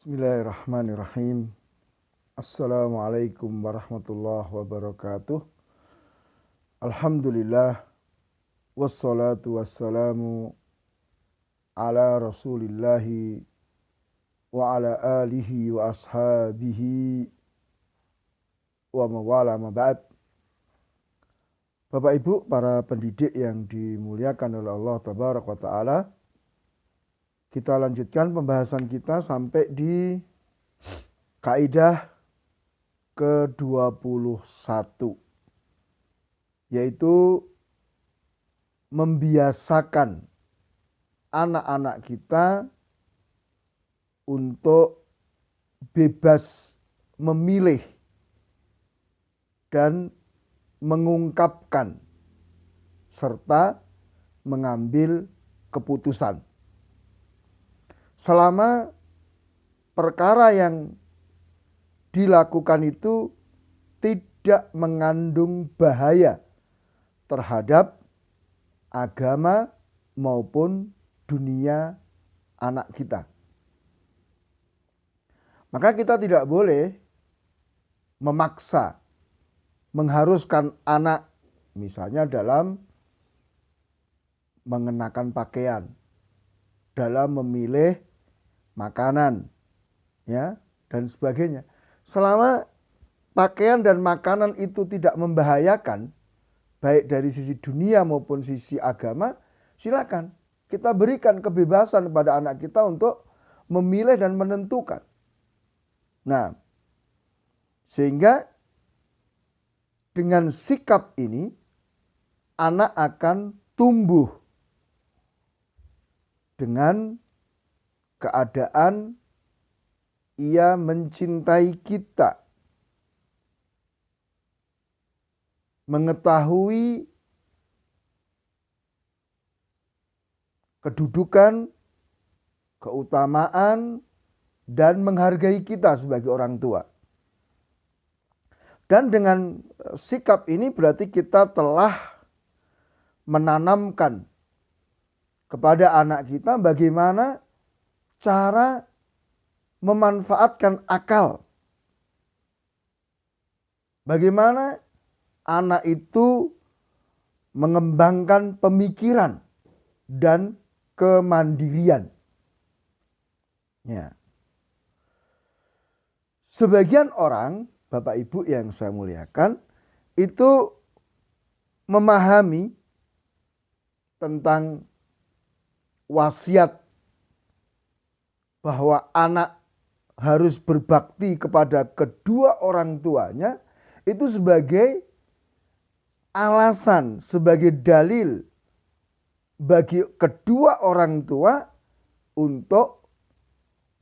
Bismillahirrahmanirrahim. Assalamualaikum warahmatullahi wabarakatuh. Alhamdulillah. Wassalatu wassalamu ala rasulillahi wa ala alihi wa ashabihi wa mawala maba'ad. Bapak Ibu para pendidik yang dimuliakan oleh Allah Tabaraka wa Ta'ala, kita lanjutkan pembahasan kita sampai di kaidah ke-21, yaitu membiasakan anak-anak kita untuk bebas memilih dan mengungkapkan serta mengambil keputusan. Selama perkara yang dilakukan itu tidak mengandung bahaya terhadap agama maupun dunia anak kita. Maka kita tidak boleh memaksa, mengharuskan anak misalnya dalam mengenakan pakaian, dalam memilih makanan, ya, dan sebagainya. Selama pakaian dan makanan itu tidak membahayakan, baik dari sisi dunia maupun sisi agama, silakan kita berikan kebebasan kepada anak kita untuk memilih dan menentukan. Nah, sehingga dengan sikap ini, anak akan tumbuh dengan keadaan ia mencintai kita, mengetahui kedudukan, keutamaan, dan menghargai kita sebagai orang tua. Dan dengan sikap ini berarti kita telah menanamkan kepada anak kita bagaimana cara memanfaatkan akal. Bagaimana anak itu mengembangkan pemikiran dan kemandirian. Ya. Sebagian orang, Bapak Ibu yang saya muliakan, itu memahami tentang wasiat bahwa anak harus berbakti kepada kedua orang tuanya itu sebagai alasan, sebagai dalil bagi kedua orang tua untuk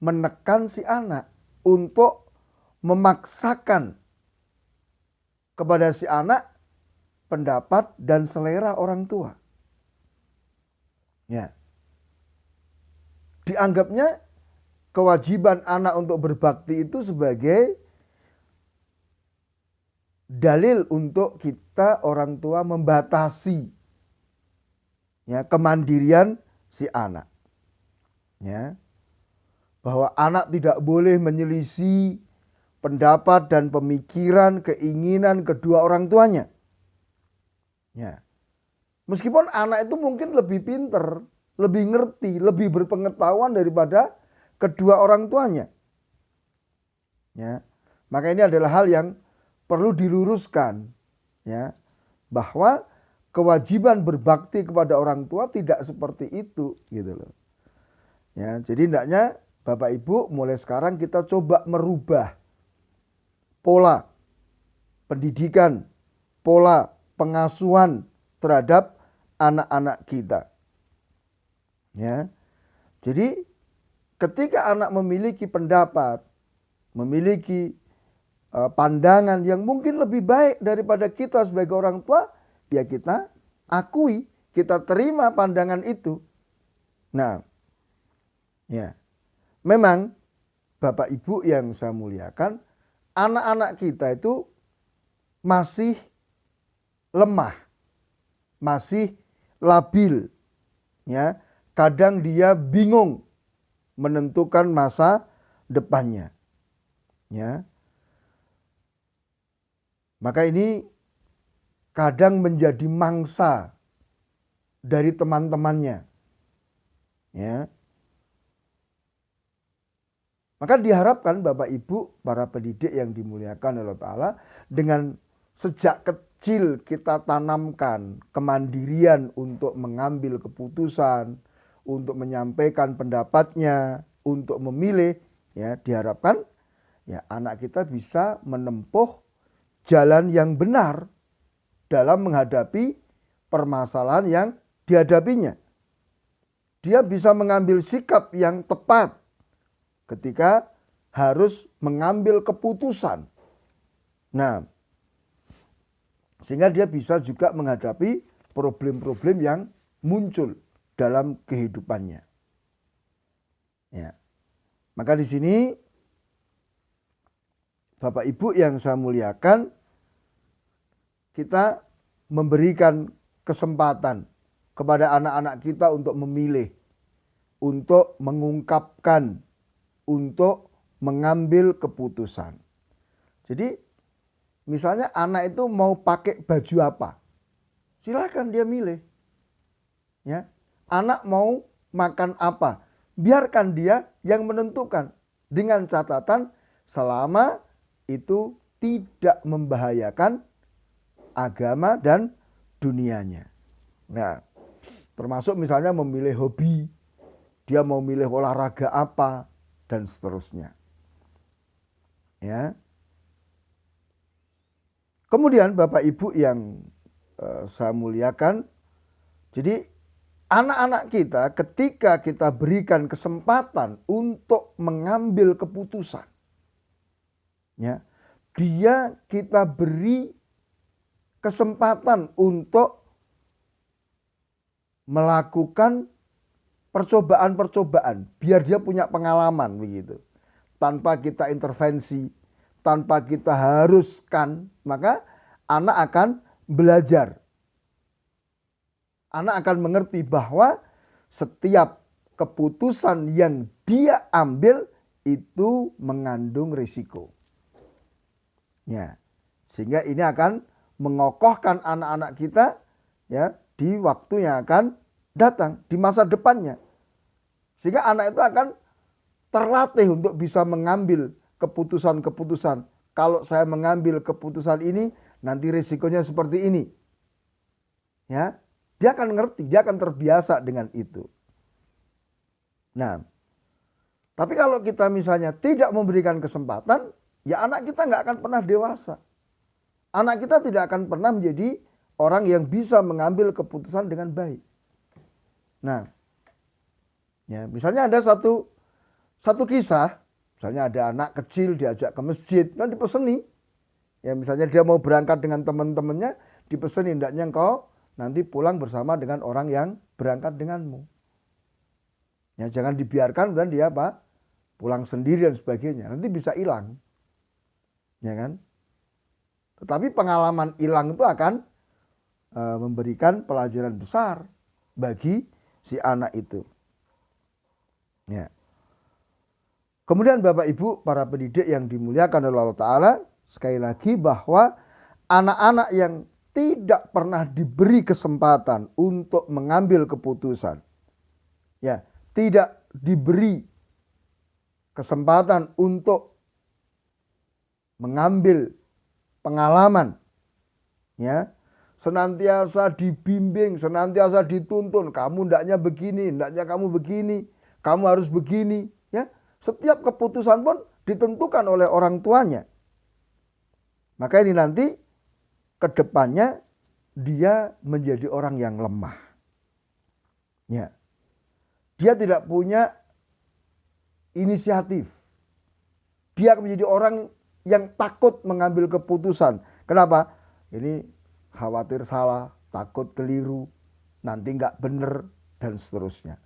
menekan si anak, untuk memaksakan kepada si anak pendapat dan selera orang tua. Ya. Dianggapnya kewajiban anak untuk berbakti itu sebagai dalil untuk kita orang tua membatasi, ya, kemandirian si anak. Ya. Bahwa anak tidak boleh menyelisih pendapat dan pemikiran, keinginan kedua orang tuanya. Ya. Meskipun anak itu mungkin lebih pinter, lebih ngerti, lebih berpengetahuan daripada kedua orang tuanya. Ya. Maka ini adalah hal yang perlu diluruskan, ya, bahwa kewajiban berbakti kepada orang tua tidak seperti itu, gitu loh. Ya, jadi hendaknya Bapak Ibu mulai sekarang kita coba merubah pola pendidikan, pola pengasuhan terhadap anak-anak kita. Ya. Jadi ketika anak memiliki pendapat, memiliki pandangan yang mungkin lebih baik daripada kita sebagai orang tua, ya kita akui, kita terima pandangan itu. Nah, ya. Memang Bapak Ibu yang saya muliakan, anak-anak kita itu masih lemah, masih labil, ya. Kadang dia bingung menentukan masa depannya. Ya. Maka ini kadang menjadi mangsa dari teman-temannya. Ya. Maka diharapkan Bapak Ibu, para pendidik yang dimuliakan oleh Allah Ta'ala, dengan sejak kecil kita tanamkan kemandirian untuk mengambil keputusan, untuk menyampaikan pendapatnya, untuk memilih, ya diharapkan ya anak kita bisa menempuh jalan yang benar dalam menghadapi permasalahan yang dihadapinya. Dia bisa mengambil sikap yang tepat ketika harus mengambil keputusan. Nah, sehingga dia bisa juga menghadapi problem-problem yang muncul dalam kehidupannya. Ya. Maka di sini Bapak Ibu yang saya muliakan, kita memberikan kesempatan kepada anak-anak kita untuk memilih, untuk mengungkapkan, untuk mengambil keputusan. Jadi misalnya anak itu mau pakai baju apa, silakan dia milih. Ya, anak mau makan apa, biarkan dia yang menentukan dengan catatan selama itu tidak membahayakan agama dan dunianya. Nah, termasuk misalnya memilih hobi, dia mau milih olahraga apa dan seterusnya. Ya. Kemudian Bapak Ibu yang saya muliakan, jadi anak-anak kita ketika kita berikan kesempatan untuk mengambil keputusan, ya, dia kita beri kesempatan untuk melakukan percobaan-percobaan biar dia punya pengalaman begitu. Tanpa kita intervensi, tanpa kita haruskan, maka anak akan belajar. Anak akan mengerti bahwa setiap keputusan yang dia ambil itu mengandung risiko. Ya, sehingga ini akan mengokohkan anak-anak kita ya di waktu yang akan datang, di masa depannya. Sehingga anak itu akan terlatih untuk bisa mengambil keputusan-keputusan. Kalau saya mengambil keputusan ini, nanti risikonya seperti ini. Ya, dia akan ngerti, dia akan terbiasa dengan itu. Nah, tapi kalau kita misalnya tidak memberikan kesempatan, ya anak kita nggak akan pernah dewasa. Anak kita tidak akan pernah menjadi orang yang bisa mengambil keputusan dengan baik. Nah, ya misalnya ada satu kisah, misalnya ada anak kecil diajak ke masjid, dan dipeseni. Ya misalnya dia mau berangkat dengan teman-temannya, dipeseni, hendaknya engkau nanti pulang bersama dengan orang yang berangkat denganmu. Ya jangan dibiarkan dan dia apa? Pulang sendiri dan sebagainya, nanti bisa hilang. Ya kan? Tetapi pengalaman hilang itu akan memberikan pelajaran besar bagi si anak itu. Ya. Kemudian Bapak Ibu para pendidik yang dimuliakan oleh Allah Ta'ala, sekali lagi bahwa anak-anak yang tidak pernah diberi kesempatan untuk mengambil keputusan, ya, tidak diberi kesempatan untuk mengambil pengalaman, ya, senantiasa dibimbing, senantiasa dituntun, kamu hendaknya begini, hendaknya kamu begini, kamu harus begini, ya. Setiap keputusan pun ditentukan oleh orang tuanya. Maka ini nanti ke depannya dia menjadi orang yang lemah. Ya. Dia tidak punya inisiatif. Dia akan menjadi orang yang takut mengambil keputusan. Kenapa? Ini khawatir salah, takut keliru, nanti nggak benar, dan seterusnya.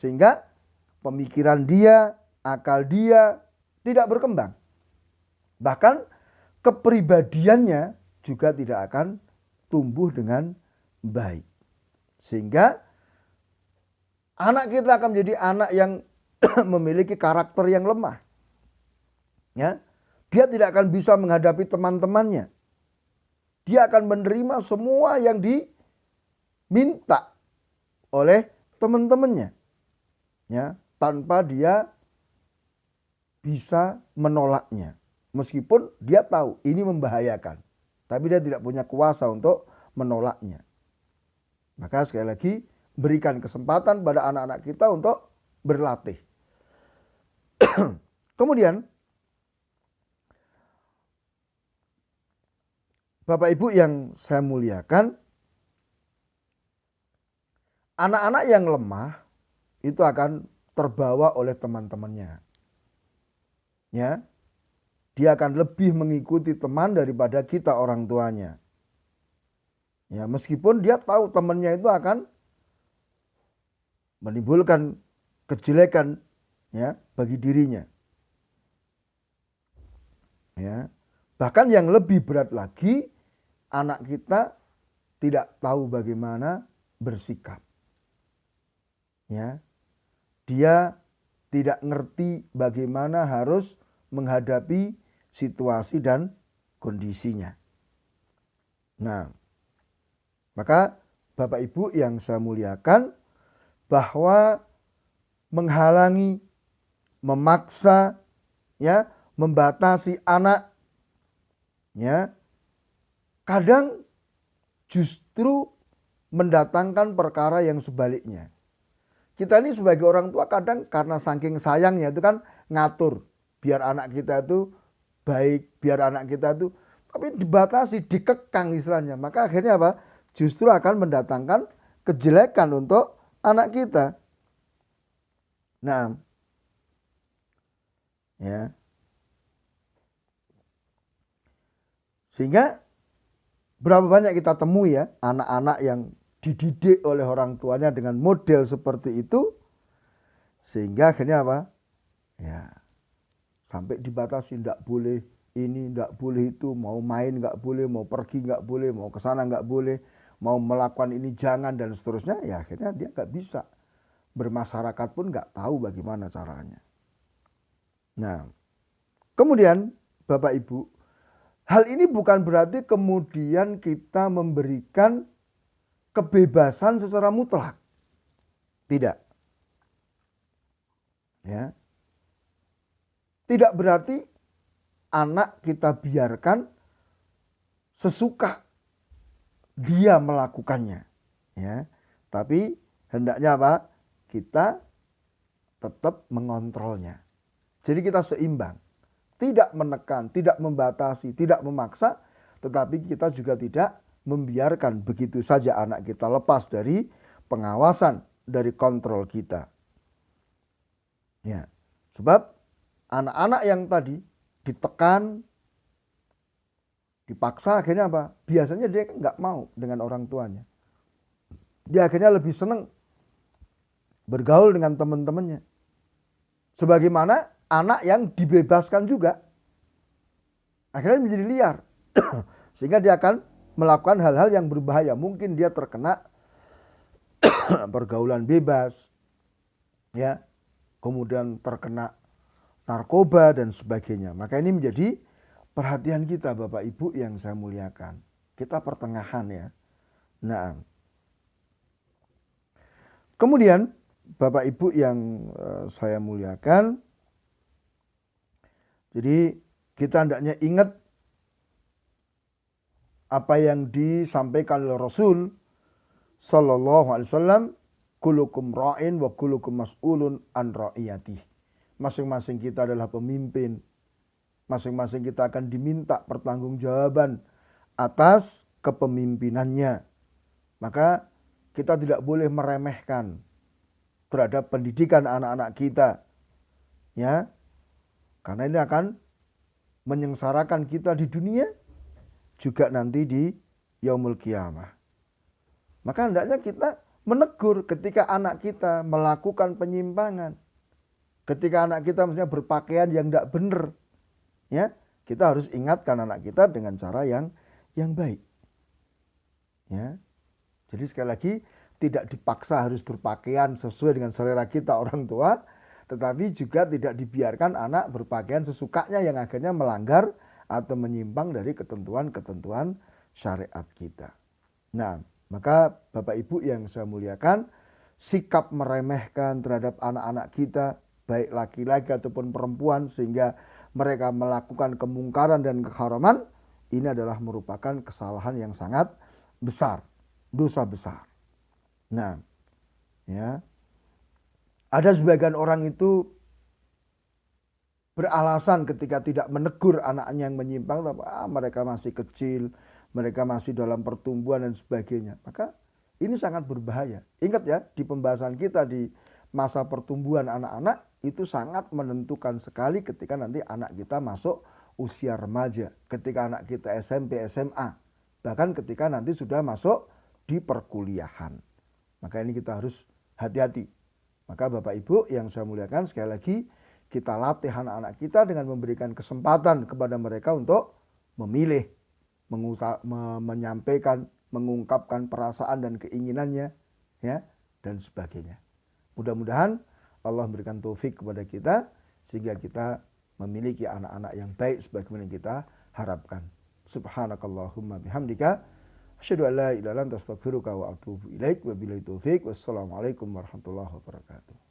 Sehingga pemikiran dia, akal dia tidak berkembang. Bahkan kepribadiannya juga tidak akan tumbuh dengan baik. Sehingga anak kita akan menjadi anak yang memiliki karakter yang lemah. Ya, dia tidak akan bisa menghadapi teman-temannya. Dia akan menerima semua yang diminta oleh teman-temannya. Ya, tanpa dia bisa menolaknya. Meskipun dia tahu ini membahayakan, tapi dia tidak punya kuasa untuk menolaknya. Maka sekali lagi, berikan kesempatan pada anak-anak kita untuk berlatih. Kemudian, Bapak Ibu yang saya muliakan, anak-anak yang lemah itu akan terbawa oleh teman-temannya. Ya, dia akan lebih mengikuti teman daripada kita orang tuanya. Ya, meskipun dia tahu temannya itu akan menimbulkan kejelekan ya bagi dirinya. Ya. Bahkan yang lebih berat lagi, anak kita tidak tahu bagaimana bersikap. Ya. Dia tidak ngerti bagaimana harus menghadapi situasi dan kondisinya. Nah, maka Bapak Ibu yang saya muliakan, bahwa menghalangi, memaksa, ya, membatasi anak, ya, kadang justru mendatangkan perkara yang sebaliknya. Kita ini sebagai orang tua kadang karena saking sayangnya itu kan ngatur biar anak kita itu baik, biar anak kita itu, tapi dibatasi, dikekang istilahnya. Maka akhirnya apa? Justru akan mendatangkan kejelekan untuk anak kita. Nah, ya. Sehingga berapa banyak kita temui ya anak-anak yang dididik oleh orang tuanya dengan model seperti itu, sehingga akhirnya apa? Ya, sampai dibatasi, tidak boleh ini, tidak boleh itu, mau main nggak boleh, mau pergi nggak boleh, mau ke sana nggak boleh, mau melakukan ini jangan dan seterusnya. Ya akhirnya dia nggak bisa bermasyarakat pun nggak tahu bagaimana caranya. Nah, kemudian Bapak Ibu, hal ini bukan berarti kemudian kita memberikan kebebasan secara mutlak. Tidak. Ya. Tidak berarti anak kita biarkan sesuka dia melakukannya. Ya. Tapi hendaknya apa? Kita tetap mengontrolnya. Jadi kita seimbang. Tidak menekan, tidak membatasi, tidak memaksa, tetapi kita juga tidak membiarkan begitu saja anak kita lepas dari pengawasan, dari kontrol kita. Ya, sebab anak-anak yang tadi ditekan, dipaksa, akhirnya apa? Biasanya dia nggak mau dengan orang tuanya. Dia akhirnya lebih senang bergaul dengan teman-temannya. Sebagaimana anak yang dibebaskan juga, akhirnya menjadi liar. Sehingga dia akan melakukan hal-hal yang berbahaya. Mungkin dia terkena pergaulan bebas, ya, kemudian terkena narkoba dan sebagainya. Maka ini menjadi perhatian kita Bapak Ibu yang saya muliakan. Kita pertengahan ya. Nah, kemudian Bapak Ibu yang saya muliakan, jadi kita hendaknya ingat apa yang disampaikan oleh Rasul Sallallahu Alaihi Wasallam, kulukum ra'in wa kulukum mas'ulun an ra'iyatih. Masing-masing kita adalah pemimpin. Masing-masing kita akan diminta pertanggungjawaban atas kepemimpinannya. Maka kita tidak boleh meremehkan terhadap pendidikan anak-anak kita. Ya. Karena ini akan menyengsarakan kita di dunia, juga nanti di yaumul qiyamah. Maka hendaknya kita menegur ketika anak kita melakukan penyimpangan. Ketika anak kita misalnya berpakaian yang tidak benar. Ya, kita harus ingatkan anak kita dengan cara yang baik. Ya. Jadi sekali lagi tidak dipaksa harus berpakaian sesuai dengan selera kita orang tua, tetapi juga tidak dibiarkan anak berpakaian sesukanya yang akhirnya melanggar atau menyimpang dari ketentuan-ketentuan syariat kita. Nah, maka Bapak Ibu yang saya muliakan, sikap meremehkan terhadap anak-anak kita, baik laki-laki ataupun perempuan, sehingga mereka melakukan kemungkaran dan keharaman, ini adalah merupakan kesalahan yang sangat besar, dosa besar. Nah, ya, ada sebagian orang itu beralasan ketika tidak menegur anaknya yang menyimpang, mereka masih kecil, mereka masih dalam pertumbuhan dan sebagainya. Maka ini sangat berbahaya. Ingat ya, di pembahasan kita di masa pertumbuhan anak-anak itu sangat menentukan sekali ketika nanti anak kita masuk usia remaja, ketika anak kita SMP, SMA, bahkan ketika nanti sudah masuk di perkuliahan. Maka ini kita harus hati-hati. Maka Bapak Ibu yang saya muliakan, sekali lagi kita latih anak-anak kita dengan memberikan kesempatan kepada mereka untuk memilih, menyampaikan, mengungkapkan perasaan dan keinginannya, ya, dan sebagainya. Mudah-mudahan Allah memberikan taufik kepada kita sehingga kita memiliki anak-anak yang baik sebagaimana yang kita harapkan. Subhanakallahumma bihamdika asyhadu an la ilaha illa anta astaghfiruka wa atubu ilaik. Wabillahi taufik. Wassalamualaikum warahmatullahi wabarakatuh.